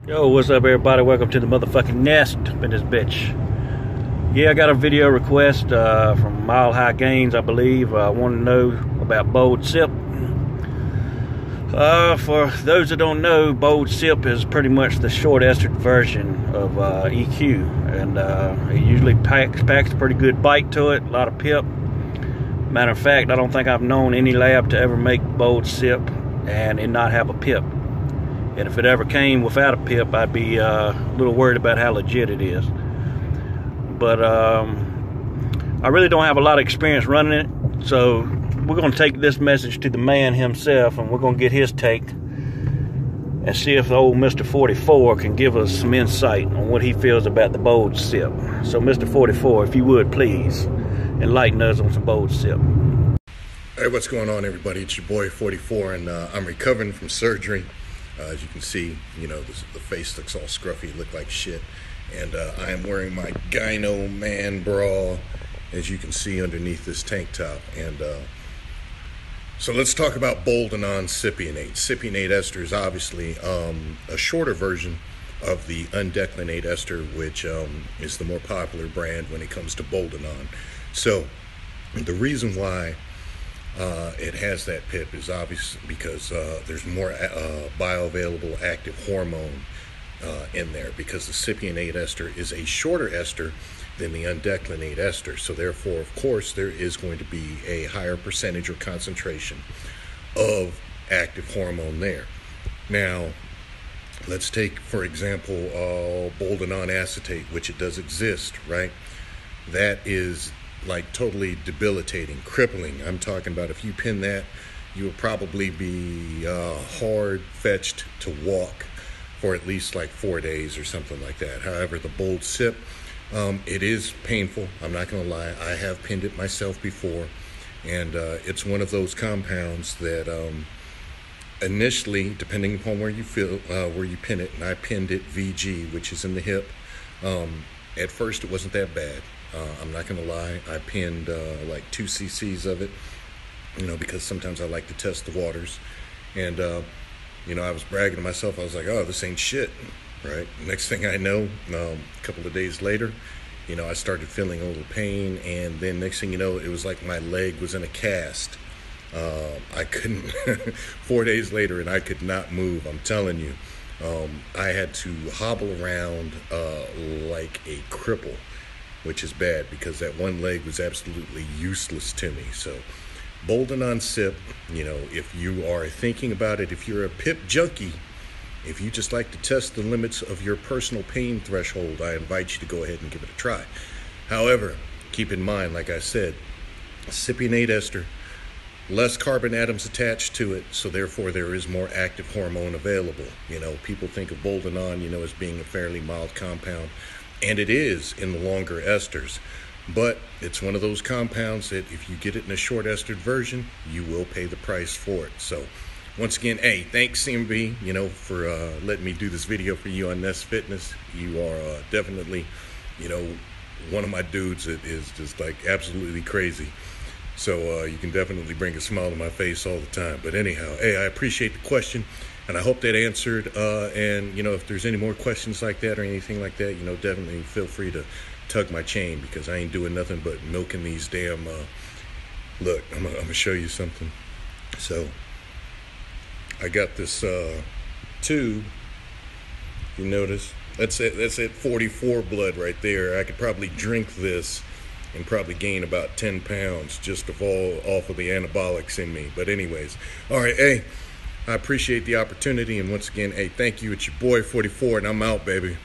Yo, what's up everybody? Welcome to the motherfucking nest up in this bitch. Yeah, I got a video request from Mile High Gains, I believe. I want to know about Bold Sip. For those that don't know, Bold Sip is pretty much the short estered version of EQ, and it usually packs a pretty good bite to it, a lot of pip. Matter of fact, I don't think I've known any lab to ever make Bold Sip and it not have a pip. And if it ever came without a pip, I'd be a little worried about how legit it is. But I really don't have a lot of experience running it, so we're going to take this message to the man himself, and we're going to get his take and see if the old Mr. 44 can give us some insight on what he feels about the Bold Sip. So Mr. 44, if you would, please enlighten us on some Bold Sip. Hey, what's going on, everybody? It's your boy 44, and I'm recovering from surgery. As you can see, you know, the face looks all scruffy, look like shit. And I am wearing my Gyno Man bra, as you can see underneath this tank top. And so let's talk about Boldenon Cypionate. Cypionate ester is obviously a shorter version of the undeclinate ester, which is the more popular brand when it comes to Boldenon. So the reason why it has that pip is obvious because there's more bioavailable active hormone in there, because the cypionate ester is a shorter ester than the undeclinate ester. So therefore, of course, there is going to be a higher percentage or concentration of active hormone there. Now, let's take, for example, Boldenon acetate, which it does exist, right? That is like totally debilitating, crippling. I'm talking about if you pin that, you will probably be hard fetched to walk for at least like 4 days or something like that. However, the Bold Sip, it is painful. I'm not gonna lie. I have pinned it myself before, and it's one of those compounds that initially, depending upon where you pin it, and I pinned it VG, which is in the hip. At first, it wasn't that bad. I'm not gonna lie, I pinned like 2 cc's of it, you know, because sometimes I like to test the waters. And you know, I was bragging to myself. I was like, oh, this ain't shit, right? Next thing I know, a couple of days later, you know, I started feeling a little pain, and then next thing you know, it was like my leg was in a cast. I couldn't 4 days later, and I could not move. I'm telling you, I had to hobble around like a cripple, which is bad because that one leg was absolutely useless to me. So Boldenon Sip, you know, if you are thinking about it, if you're a pip junkie, if you just like to test the limits of your personal pain threshold, I invite you to go ahead and give it a try. However, keep in mind, like I said, cypionate ester, less carbon atoms attached to it, so therefore there is more active hormone available. You know, people think of Boldenon, you know, as being a fairly mild compound, and it is in the longer esters, but it's one of those compounds that if you get it in a short estered version, you will pay the price for it. So once again, hey, thanks CMB, you know, for letting me do this video for you on Nest Fitness. You are definitely, you know, one of my dudes that is just like absolutely crazy. So you can definitely bring a smile to my face all the time. But anyhow, hey, I appreciate the question, and I hope that answered. And, you know, if there's any more questions like that or anything like that, you know, definitely feel free to tug my chain, because I ain't doing nothing but milking these damn, look, I'm gonna show you something. So I got this tube, you notice, that's at 44 blood right there. I could probably drink this and probably gain about 10 pounds just off of the anabolics in me. But anyways, all right, hey, I appreciate the opportunity, and once again, hey, thank you. It's your boy 44, and I'm out, baby.